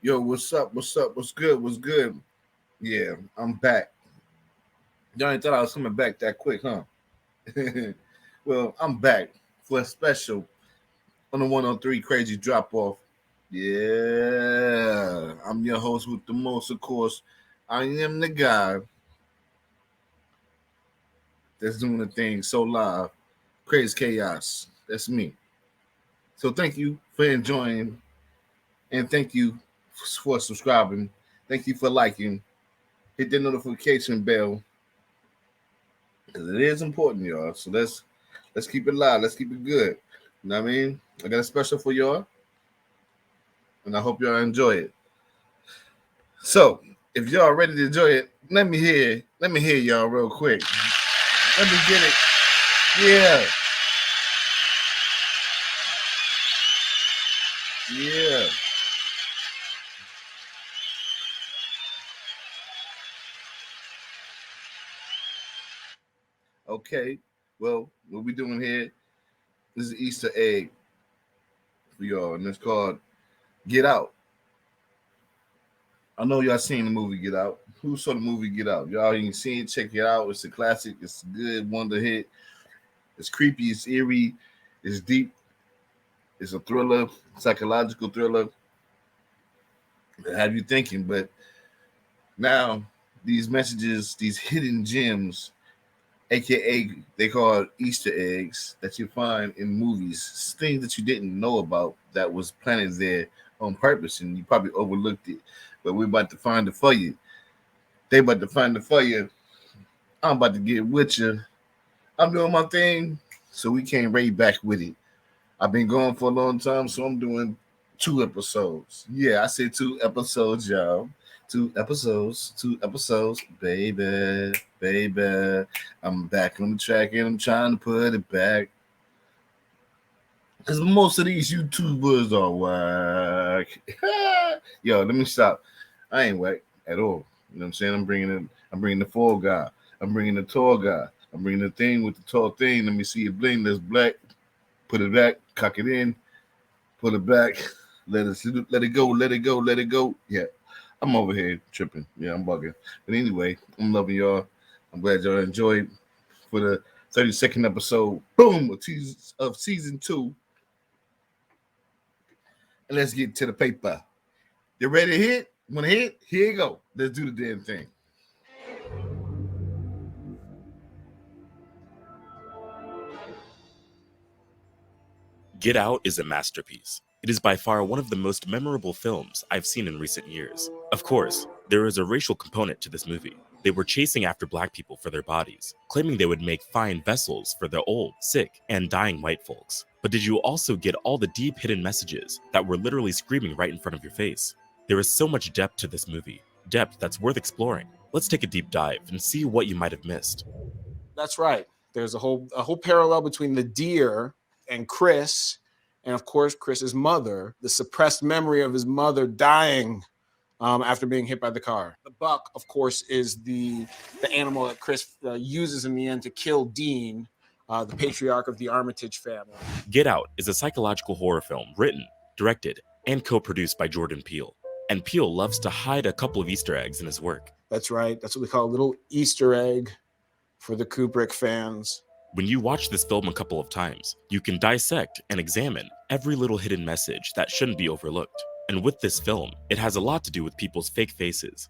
Yo, what's up? What's up? What's good? What's good? Yeah, I'm back. Y'all ain't thought I was coming back that quick, huh? Well, I'm back for a special on the 103 Crazy Drop Off. Yeah, I'm your host with the most, of course. I am the guy that's doing the thing so live. Crazy Chaos. That's me. So thank you for enjoying and thank you for subscribing. Thank you for liking. Hit the notification bell. It is important, y'all. So let's keep it live. Let's keep it good. You know what I mean? I got a special for y'all, and I hope y'all enjoy it. So if y'all ready to enjoy it, let me hear y'all real quick. Let me get it. Yeah. Yeah. Okay. Well, what we doing here? This is an Easter egg for y'all, and it's called Get Out. I know y'all seen the movie Get Out. Who saw the movie Get Out? Y'all ain't seen it, check it out. It's a classic. It's a good wonder hit. It's creepy. It's eerie. It's deep. It's a thriller, psychological thriller. That have you thinking. But now these messages, these hidden gems, aka they call it Easter eggs that you find in movies, things that you didn't know about that was planted there on purpose, and you probably overlooked it. But we're about to find it for you. They about to find it for you. I'm about to get with you. I'm doing my thing, so we came right back with it. I've been going for a long time, so I'm doing 2 episodes. Yeah, I said 2 episodes, y'all. 2 episodes, baby, baby. I'm back on the track and I'm trying to put it back. Because most of these YouTubers are whack. Yo, let me stop. I ain't whack at all. You know what I'm saying? I'm bringing the fall guy. I'm bringing the tall guy. I'm bringing the thing with the tall thing. Let me see it bling. That's black. Put it back. Cock it in. Put it back. Let it go. Let it go. Let it go. Yeah. I'm over here tripping. Yeah, I'm bugging. But anyway, I'm loving y'all. I'm glad y'all enjoyed for the 32nd episode. Boom! Of season 2. And let's get to the paper. You ready to hit? Want to hit? Here you go. Let's do the damn thing. Get Out is a masterpiece. It is by far one of the most memorable films I've seen in recent years. Of course, there is a racial component to this movie. They were chasing after black people for their bodies, claiming they would make fine vessels for the old, sick, and dying white folks. But did you also get all the deep hidden messages that were literally screaming right in front of your face? There is so much depth to this movie, depth that's worth exploring. Let's take a deep dive and see what you might have missed. That's right. There's a whole parallel between the deer and Chris, and of course Chris's mother. The suppressed memory of his mother dying after being hit by the car. The buck, of course, is the animal that Chris uses in the end to kill Dean, the patriarch of the Armitage family. Get Out is a psychological horror film written, directed, and co-produced by Jordan Peele. And Peele loves to hide a couple of Easter eggs in his work. That's right. That's what we call a little Easter egg for the Kubrick fans. When you watch this film a couple of times, you can dissect and examine every little hidden message that shouldn't be overlooked. And with this film, it has a lot to do with people's fake faces.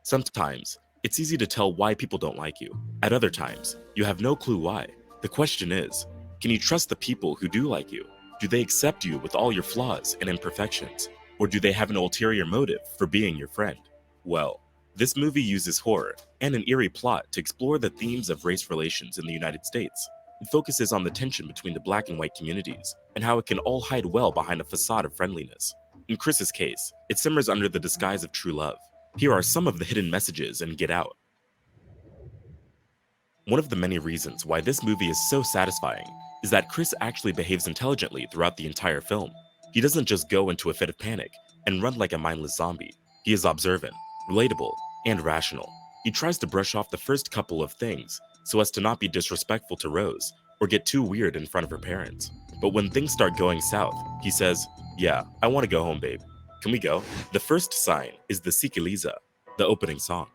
Sometimes, it's easy to tell why people don't like you. At other times, you have no clue why. The question is, can you trust the people who do like you? Do they accept you with all your flaws and imperfections? Or do they have an ulterior motive for being your friend? Well, this movie uses horror and an eerie plot to explore the themes of race relations in the United States. It focuses on the tension between the black and white communities and how it can all hide well behind a facade of friendliness. In Chris's case, it simmers under the disguise of true love. Here are some of the hidden messages in Get Out. One of the many reasons why this movie is so satisfying is that Chris actually behaves intelligently throughout the entire film. He doesn't just go into a fit of panic and run like a mindless zombie. He is observant, relatable, and rational. He tries to brush off the first couple of things so as to not be disrespectful to Rose or get too weird in front of her parents. But when things start going south, he says, "Yeah, I want to go home, babe." Can we go? The first sign is the Sikiliza, the opening song.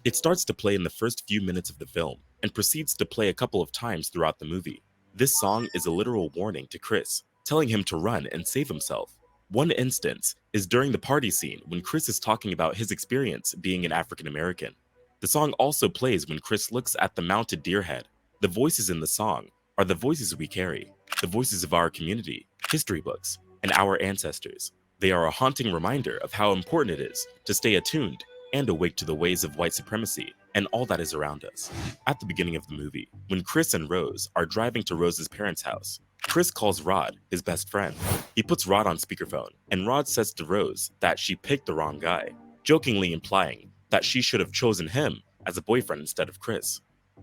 It starts to play in the first few minutes of the film and proceeds to play a couple of times throughout the movie. This song is a literal warning to Chris, telling him to run and save himself. One instance is during the party scene when Chris is talking about his experience being an African American. The song also plays when Chris looks at the mounted deer head. The voices in the song are the voices we carry, the voices of our community, history books, and our ancestors. They are a haunting reminder of how important it is to stay attuned and awake to the ways of white supremacy and all that is around us. At the beginning of the movie, when Chris and Rose are driving to Rose's parents' house, Chris calls Rod, his best friend. He puts Rod on speakerphone, and Rod says to Rose that she picked the wrong guy, jokingly implying that she should have chosen him as a boyfriend instead of Chris.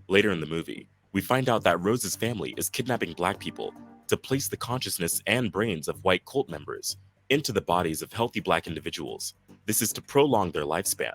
Later in the movie, we find out that Rose's family is kidnapping black people to place the consciousness and brains of white cult members into the bodies of healthy black individuals. This is to prolong their lifespan.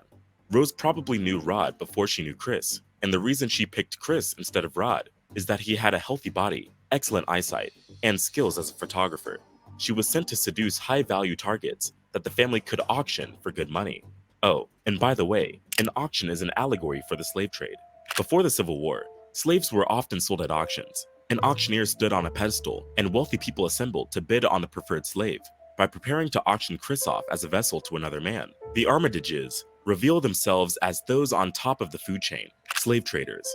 Rose probably knew Rod before she knew Chris, and the reason she picked Chris instead of Rod is that he had a healthy body, excellent eyesight, and skills as a photographer. She was sent to seduce high-value targets that the family could auction for good money. Oh, and by the way, an auction is an allegory for the slave trade. Before the Civil War, slaves were often sold at auctions. An auctioneer stood on a pedestal, and wealthy people assembled to bid on the preferred slave. By preparing to auction Chris off as a vessel to another man, the Armitages reveal themselves as those on top of the food chain, slave traders.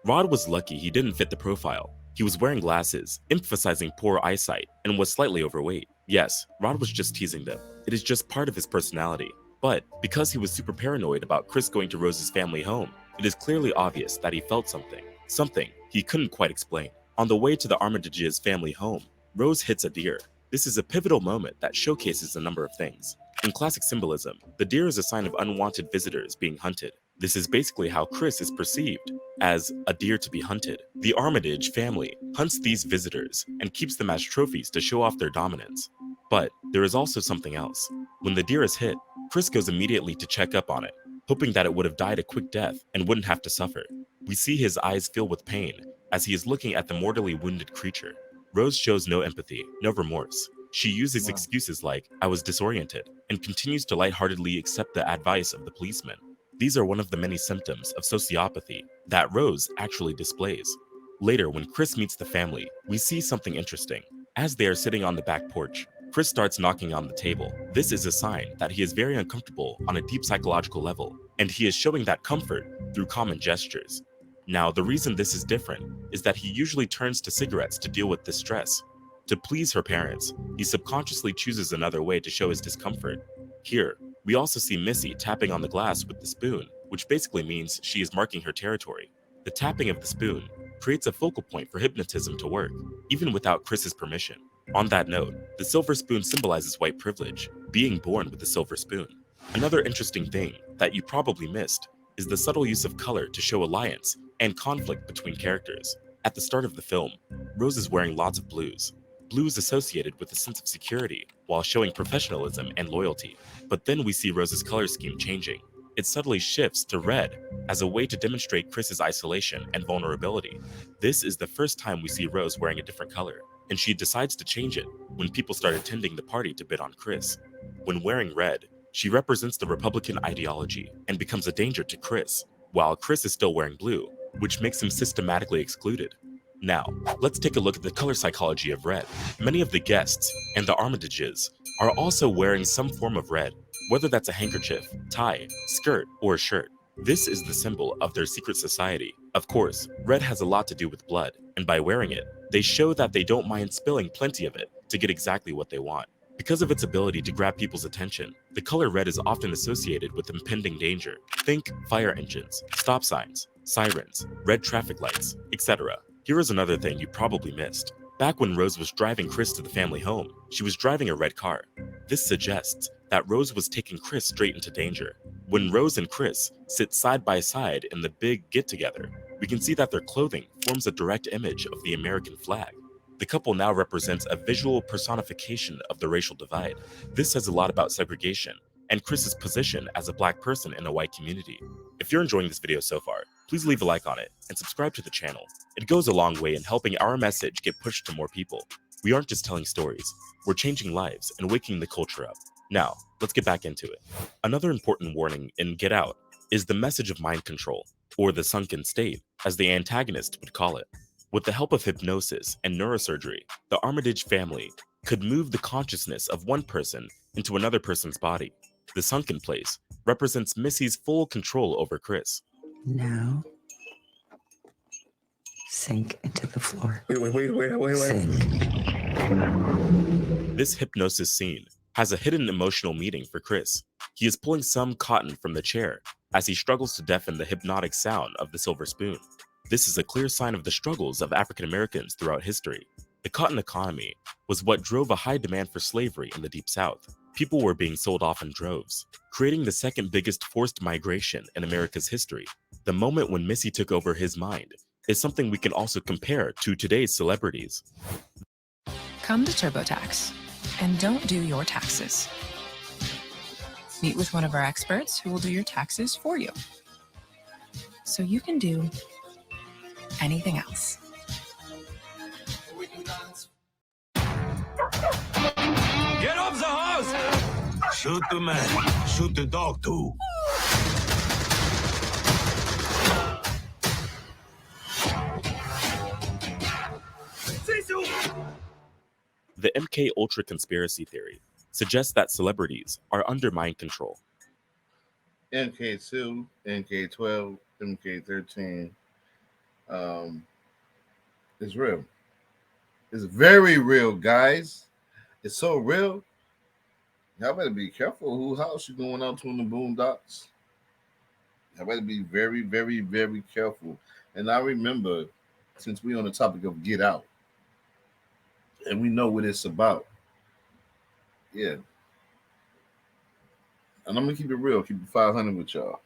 Rod was lucky he didn't fit the profile. He was wearing glasses, emphasizing poor eyesight, and was slightly overweight. Yes, Rod was just teasing them. It is just part of his personality. But because he was super paranoid about Chris going to Rose's family home, it is clearly obvious that he felt something he couldn't quite explain. On the way to the Armitage's family home, Rose hits a deer. This is a pivotal moment that showcases a number of things. In classic symbolism, the deer is a sign of unwanted visitors being hunted. This is basically how Chris is perceived, as a deer to be hunted. The Armitage family hunts these visitors and keeps them as trophies to show off their dominance. But there is also something else. When the deer is hit, Chris goes immediately to check up on it, hoping that it would have died a quick death and wouldn't have to suffer. We see his eyes fill with pain as he is looking at the mortally wounded creature. Rose shows no empathy, no remorse. She uses excuses like, "I was disoriented," and continues to lightheartedly accept the advice of the policeman. These are one of the many symptoms of sociopathy that Rose actually displays. Later, when Chris meets the family, we see something interesting. As they are sitting on the back porch, Chris starts knocking on the table. This is a sign that he is very uncomfortable on a deep psychological level, and he is showing that comfort through common gestures. Now, the reason this is different is that he usually turns to cigarettes to deal with this stress. To please her parents, he subconsciously chooses another way to show his discomfort. Here, we also see Missy tapping on the glass with the spoon, which basically means she is marking her territory. The tapping of the spoon creates a focal point for hypnotism to work, even without Chris's permission. On that note, the silver spoon symbolizes white privilege, being born with a silver spoon. Another interesting thing that you probably missed is the subtle use of color to show alliance and conflict between characters. At the start of the film, Rose is wearing lots of blues. Blues associated with a sense of security while showing professionalism and loyalty. But then we see Rose's color scheme changing. It subtly shifts to red as a way to demonstrate Chris's isolation and vulnerability. This is the first time we see Rose wearing a different color, and she decides to change it when people start attending the party to bid on Chris. When wearing red, she represents the Republican ideology and becomes a danger to Chris, while Chris is still wearing blue, which makes him systematically excluded. Now, let's take a look at the color psychology of red. Many of the guests and the Armitages are also wearing some form of red, whether that's a handkerchief, tie, skirt, or a shirt. This is the symbol of their secret society. Of course, red has a lot to do with blood, and by wearing it, they show that they don't mind spilling plenty of it to get exactly what they want. Because of its ability to grab people's attention, the color red is often associated with impending danger. Think fire engines, stop signs, sirens, red traffic lights, etc. Here is another thing you probably missed. Back when Rose was driving Chris to the family home, she was driving a red car. This suggests that Rose was taking Chris straight into danger. When Rose and Chris sit side by side in the big get-together, we can see that their clothing forms a direct image of the American flag. The couple now represents a visual personification of the racial divide. This says a lot about segregation and Chris's position as a black person in a white community. If you're enjoying this video so far, please leave a like on it and subscribe to the channel. It goes a long way in helping our message get pushed to more people. We aren't just telling stories, we're changing lives and waking the culture up. Now, let's get back into it. Another important warning in Get Out is the message of mind control, or the sunken state, as the antagonist would call it. With the help of hypnosis and neurosurgery, the Armitage family could move the consciousness of one person into another person's body. The sunken place represents Missy's full control over Chris. Now, sink into the floor. Wait. Sink. This hypnosis scene has a hidden emotional meaning for Chris. He is pulling some cotton from the chair as he struggles to deafen the hypnotic sound of the silver spoon. This is a clear sign of the struggles of African Americans throughout history. The cotton economy was what drove a high demand for slavery in the Deep South. People were being sold off in droves, creating the second biggest forced migration in America's history. The moment when Missy took over his mind is something we can also compare to today's celebrities. Come to TurboTax and don't do your taxes. Meet with one of our experts who will do your taxes for you, so you can do anything else. Get off the house! Shoot the man. Shoot the dog too. The MK Ultra conspiracy theory suggests that celebrities are under mind control. MK2, MK12, MK13 is real. It's very real, guys. It's so real. Y'all better be careful who house you're going out to in the boondocks. Y'all better be very, very, very careful. And I remember, since we're on the topic of Get Out, and we know what it's about. Yeah. And I'm going to keep it real, keep it 500 with y'all.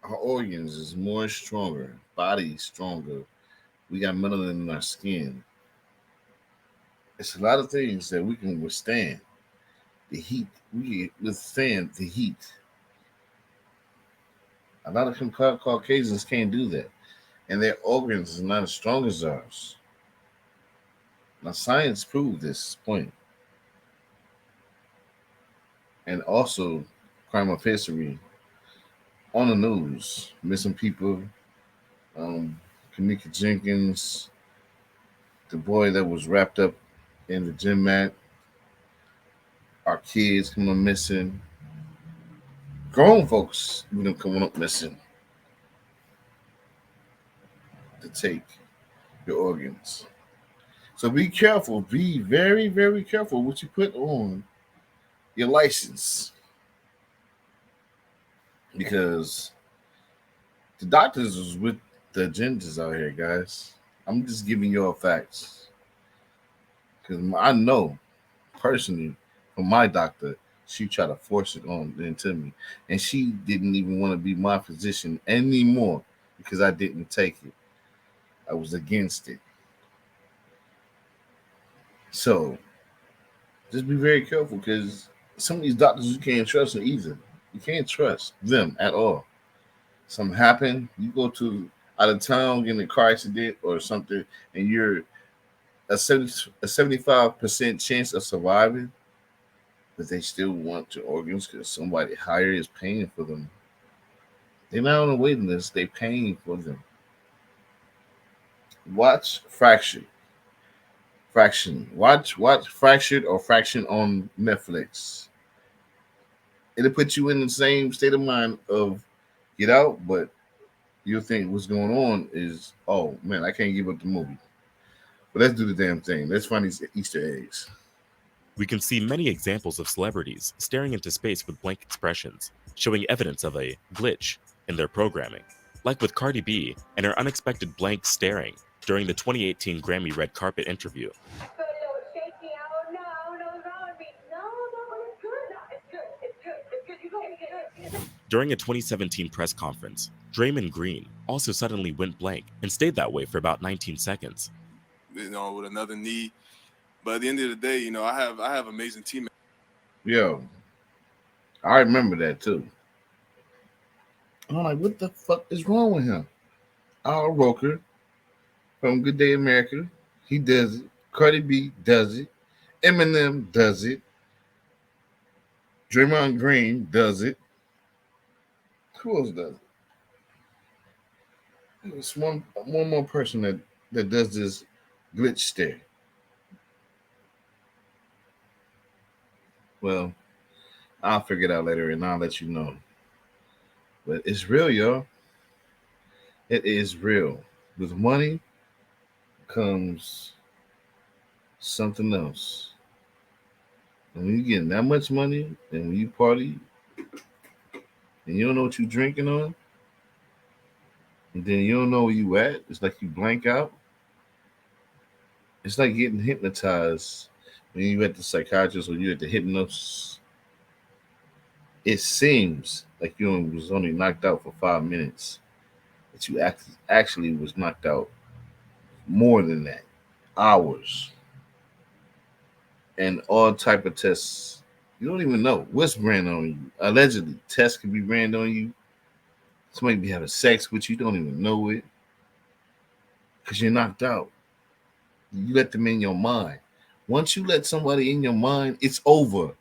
Our organs is more stronger, body stronger. We got melanin in our skin. It's a lot of things that we can withstand. The heat, we can withstand the heat. A lot of Caucasians can't do that. And their organs are not as strong as ours. Now, science proved this point. And also, crime of history on the news, missing people, Kanika Jenkins, the boy that was wrapped up in the gym mat, our kids coming missing, grown folks even coming up missing to take your organs. So be careful. Be very, very careful what you put on your license. Because the doctors is with the agendas out here, guys. I'm just giving y'all facts. Because I know, personally, from my doctor, she tried to force it on into me. And she didn't even want to be my physician anymore because I didn't take it. I was against it. So, just be very careful because some of these doctors you can't trust either. You can't trust them at all. Something happened, you go to out of town, get in a car accident or something, and you're a 75% chance of surviving, but they still want your organs because somebody higher is paying for them. They're not on the waiting list, they're paying for them. Watch Fraction. Watch Fractured or Fraction on Netflix. It'll put you in the same state of mind of Get Out, but you'll think what's going on is, oh man, I can't give up the movie. But let's do the damn thing. Let's find these Easter eggs. We can see many examples of celebrities staring into space with blank expressions, showing evidence of a glitch in their programming, like with Cardi B and her unexpected blank staring during the 2018 Grammy red carpet interview. During a 2017 press conference, Draymond Green also suddenly went blank and stayed that way for about 19 seconds. With another knee. But at the end of the day, I have amazing teammates. Yo, I remember that too. I'm like, what the fuck is wrong with him? Al Roker from Good Day America, he does it. Cardi B does it. Eminem does it. Draymond Green does it. Who else does it? It's one more person that does this glitch stare. Well, I'll figure it out later and I'll let you know. But it's real, y'all. It is real. With money comes something else. And when you get that much money and when you party and you don't know what you're drinking on, and then you don't know where you at, it's like you blank out. It's like getting hypnotized when you at the psychiatrist or you at the hypnosis. It seems like you was only knocked out for 5 minutes, but you actually was knocked out more than that, hours, and all type of tests. You don't even know what's ran on you. Allegedly, tests can be ran on you. Somebody be having sex with you, don't even know it, because you're knocked out. You let them in your mind. Once you let somebody in your mind, it's over.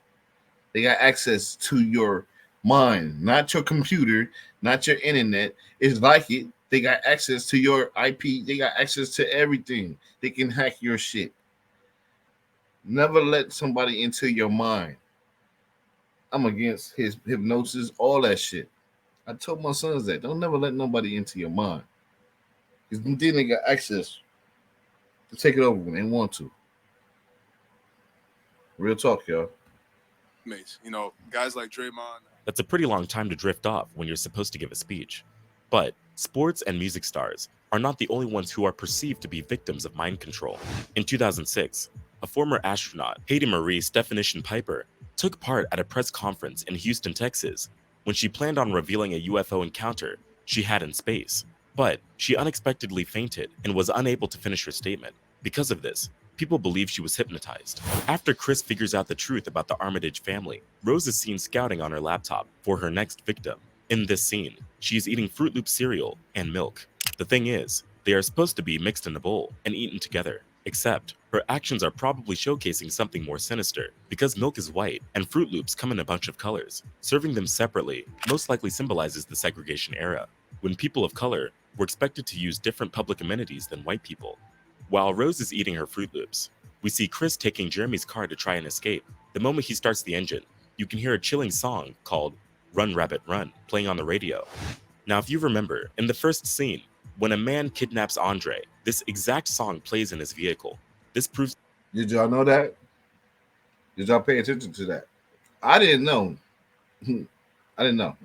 They got access to your mind, not your computer, not your internet. It's like it. They got access to your IP. They got access to everything. They can hack your shit. Never let somebody into your mind. I'm against his hypnosis, all that shit. I told my sons that. Don't never let nobody into your mind. Because then they got access to take it over when they want to. Real talk, y'all. Mace, you know, guys like Draymond. That's a pretty long time to drift off when you're supposed to give a speech. But sports and music stars are not the only ones who are perceived to be victims of mind control. In 2006, a former astronaut, Heidi Marie Stephanician Piper, took part at a press conference in Houston, Texas, when she planned on revealing a UFO encounter she had in space. But she unexpectedly fainted and was unable to finish her statement. Because of this, people believe she was hypnotized. After Chris figures out the truth about the Armitage family, Rose is seen scouting on her laptop for her next victim. In this scene, she is eating Fruit Loop cereal and milk. The thing is, they are supposed to be mixed in a bowl and eaten together, except her actions are probably showcasing something more sinister, because milk is white and Fruit Loops come in a bunch of colors. Serving them separately most likely symbolizes the segregation era, when people of color were expected to use different public amenities than white people. While Rose is eating her Fruit Loops, we see Chris taking Jeremy's car to try and escape. The moment he starts the engine, you can hear a chilling song called Run Rabbit Run playing on the radio. Now, if you remember, in the first scene, when a man kidnaps Andre, this exact song plays in his vehicle. This proves Did y'all know that? Did y'all pay attention to that? I didn't know. I didn't know.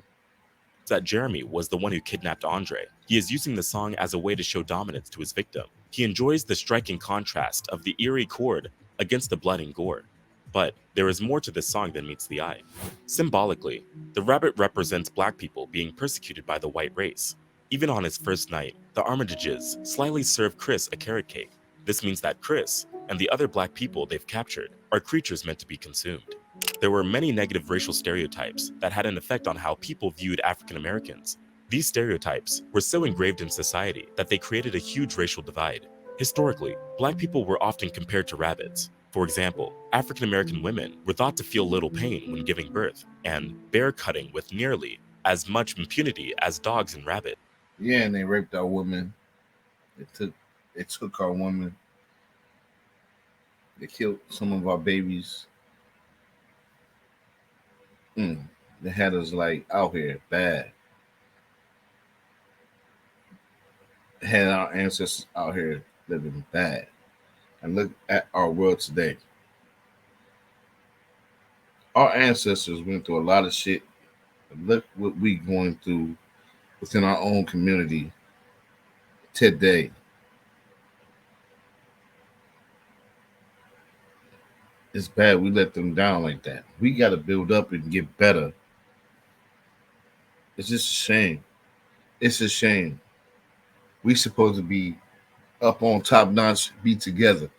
that Jeremy was the one who kidnapped Andre. He is using the song as a way to show dominance to his victim. He enjoys the striking contrast of the eerie chord against the blood and gore. But there is more to this song than meets the eye. Symbolically, the rabbit represents black people being persecuted by the white race. Even on his first night, the Armitages slyly serve Chris a carrot cake. This means that Chris and the other black people they've captured are creatures meant to be consumed. There were many negative racial stereotypes that had an effect on how people viewed African Americans. These stereotypes were so engraved in society that they created a huge racial divide. Historically, black people were often compared to rabbits. For example, African American women were thought to feel little pain when giving birth, and bear cutting with nearly as much impunity as dogs and rabbits. Yeah, and they raped our women. They took our women. They killed some of our babies. They had us like out here bad. They had our ancestors out here living bad. And look at our world today. Our ancestors went through a lot of shit. Look what we going through within our own community today. It's bad we let them down like that. We got to build up and get better. It's just a shame. It's a shame. We supposed to be up on top notch, be together.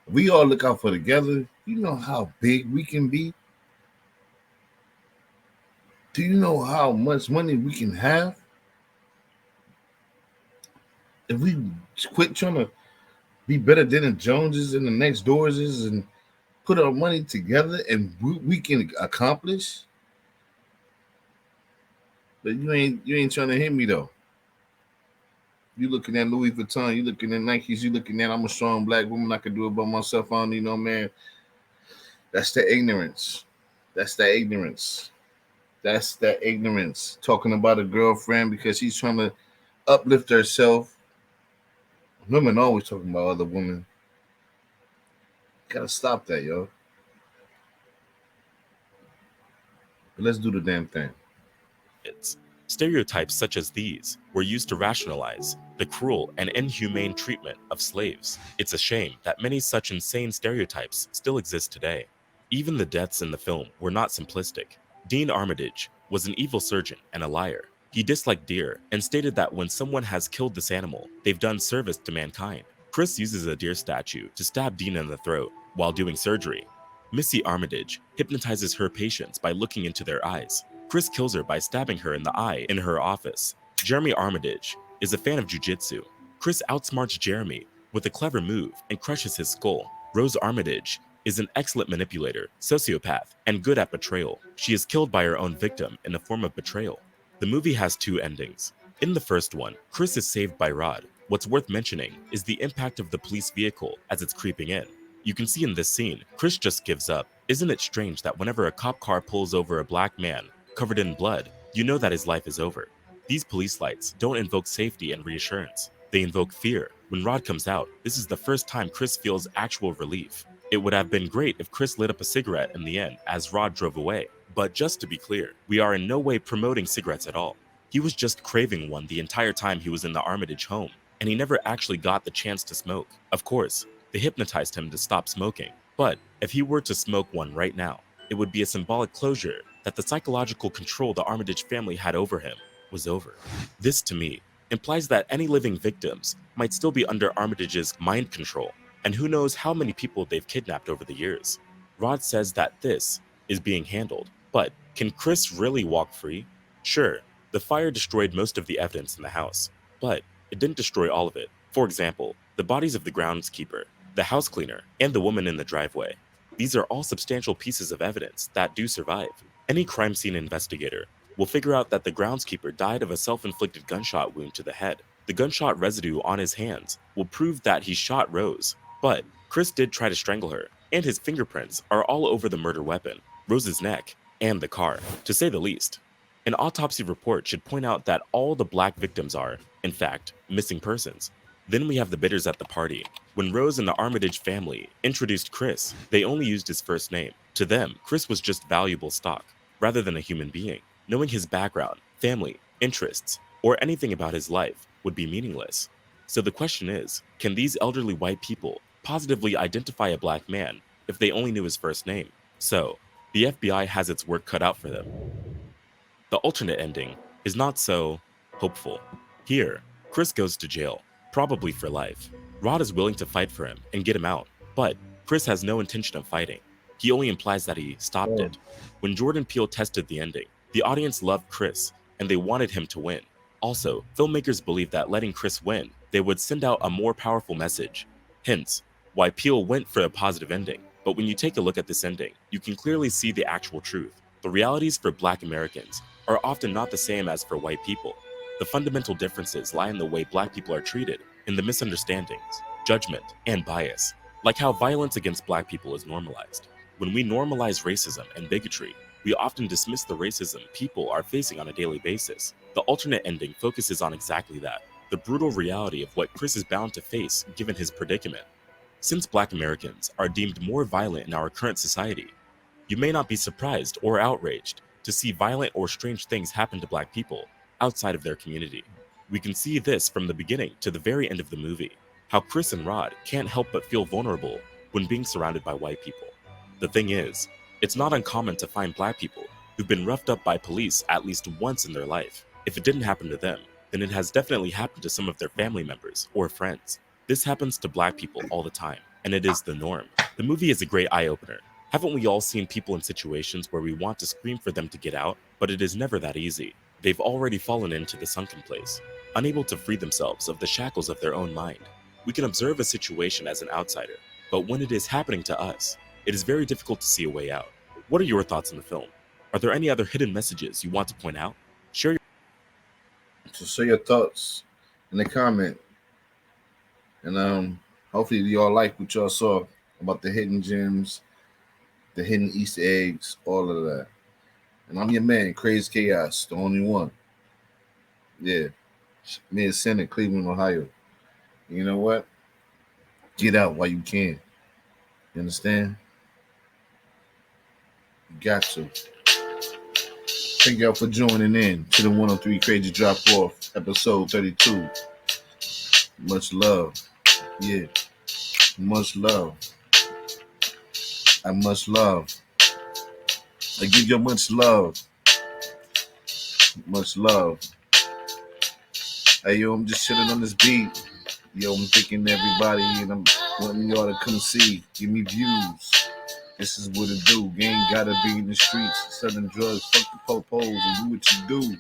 If we all look out for together, you know how big we can be? Do you know how much money we can have? If we quit trying to be better than the Joneses and the next doorses and put our money together and we can accomplish, But you ain't trying to hit me though. You looking at Louis Vuitton, you looking at Nikes, you looking at I'm a strong black woman, I can do it by myself. I don't need no man. That's the ignorance. That's the ignorance. That's that ignorance. Talking about a girlfriend because she's trying to uplift herself. Women always talking about other women. Gotta stop that, yo. But let's do the damn thing. Stereotypes such as these were used to rationalize the cruel and inhumane treatment of slaves. It's a shame that many such insane stereotypes still exist today. Even the deaths in the film were not simplistic. Dean Armitage was an evil surgeon and a liar. He disliked deer and stated that when someone has killed this animal, they've done service to mankind. Chris uses a deer statue to stab Dean in the throat while doing surgery. Missy Armitage hypnotizes her patients by looking into their eyes. Chris kills her by stabbing her in the eye in her office. Jeremy Armitage is a fan of jiu-jitsu. Chris outsmarts Jeremy with a clever move and crushes his skull. Rose Armitage is an excellent manipulator, sociopath, and good at betrayal. She is killed by her own victim in a form of betrayal. The movie has two endings. In the first one, Chris is saved by Rod. What's worth mentioning is the impact of the police vehicle as it's creeping in. You can see in this scene, Chris just gives up. Isn't it strange that whenever a cop car pulls over a black man covered in blood, you know that his life is over? These police lights don't invoke safety and reassurance. They invoke fear. When Rod comes out, this is the first time Chris feels actual relief. It would have been great if Chris lit up a cigarette in the end as Rod drove away. But just to be clear, we are in no way promoting cigarettes at all. He was just craving one the entire time he was in the Armitage home, and he never actually got the chance to smoke. Of course, they hypnotized him to stop smoking. But if he were to smoke one right now, it would be a symbolic closure that the psychological control the Armitage family had over him was over. This, to me, implies that any living victims might still be under Armitage's mind control, and who knows how many people they've kidnapped over the years. Rod says that this is being handled, but can Chris really walk free? Sure, the fire destroyed most of the evidence in the house, but it didn't destroy all of it. For example, the bodies of the groundskeeper, the house cleaner, and the woman in the driveway. These are all substantial pieces of evidence that do survive. Any crime scene investigator will figure out that the groundskeeper died of a self-inflicted gunshot wound to the head. The gunshot residue on his hands will prove that he shot Rose, but Chris did try to strangle her, and his fingerprints are all over the murder weapon, Rose's neck, and the car, to say the least. An autopsy report should point out that all the black victims are, in fact, missing persons. Then we have the bidders at the party. When Rose and the Armitage family introduced Chris, they only used his first name. To them, Chris was just valuable stock, rather than a human being. Knowing his background, family, interests, or anything about his life would be meaningless. So the question is, can these elderly white people positively identify a black man if they only knew his first name? So, the FBI has its work cut out for them. The alternate ending is not so hopeful. Here, Chris goes to jail, probably for life. Rod is willing to fight for him and get him out, but Chris has no intention of fighting. He only implies that he stopped it. When Jordan Peele tested the ending, the audience loved Chris, and they wanted him to win. Also, filmmakers believed that letting Chris win, they would send out a more powerful message. Hence, why Peele went for a positive ending. But when you take a look at this ending, you can clearly see the actual truth. The realities for Black Americans are often not the same as for white people. The fundamental differences lie in the way Black people are treated, in the misunderstandings, judgment, and bias, like how violence against Black people is normalized. When we normalize racism and bigotry, we often dismiss the racism people are facing on a daily basis. The alternate ending focuses on exactly that, the brutal reality of what Chris is bound to face given his predicament. Since Black Americans are deemed more violent in our current society, you may not be surprised or outraged to see violent or strange things happen to Black people outside of their community. We can see this from the beginning to the very end of the movie, how Chris and Rod can't help but feel vulnerable when being surrounded by white people. The thing is, it's not uncommon to find Black people who've been roughed up by police at least once in their life. If it didn't happen to them, then it has definitely happened to some of their family members or friends. This happens to Black people all the time, and it is the norm. The movie is a great eye-opener. Haven't we all seen people in situations where we want to scream for them to get out, but it is never that easy? They've already fallen into the sunken place, unable to free themselves of the shackles of their own mind. We can observe a situation as an outsider, but when it is happening to us, it is very difficult to see a way out. What are your thoughts on the film? Are there any other hidden messages you want to point out? Share your So share your thoughts in the comment. And hopefully y'all like what y'all saw about the hidden gems, the hidden Easter eggs, all of that. And I'm your man, Krazy Chaos, the only one. Yeah. Me and Sin in Cleveland, Ohio. You know what? Get out while you can. You understand? You got to. Thank y'all for joining in to the 103 Krazy Drop Off, episode 32. Much love. Yeah. Much love. I much love. I give you much love. Much love. Hey, yo, I'm just chilling on this beat. Yo, I'm thinking everybody, and I'm wanting y'all to come see. Give me views. This is what it do. Gang gotta be in the streets, selling drugs, fuck the popos, and do what you do.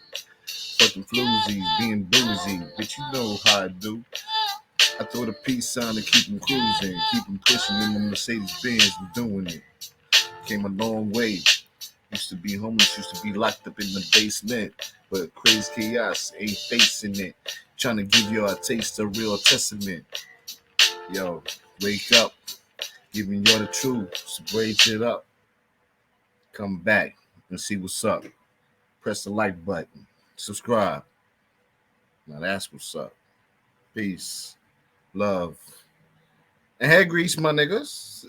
Fucking floozies, being boozy. But you know how I do. I throw the peace sign to keep them cruising, keep them pushing in the Mercedes Benz and doing it. Came a long way. Used to be homeless, used to be locked up in the basement. But Krazy Chaos ain't facing it. Trying to give y'all a taste of real testament. Yo, wake up. Giving y'all the truth. So brace it up. Come back and see what's up. Press the like button. Subscribe. Now that's what's up. Peace. Love. And hair grease, my niggas.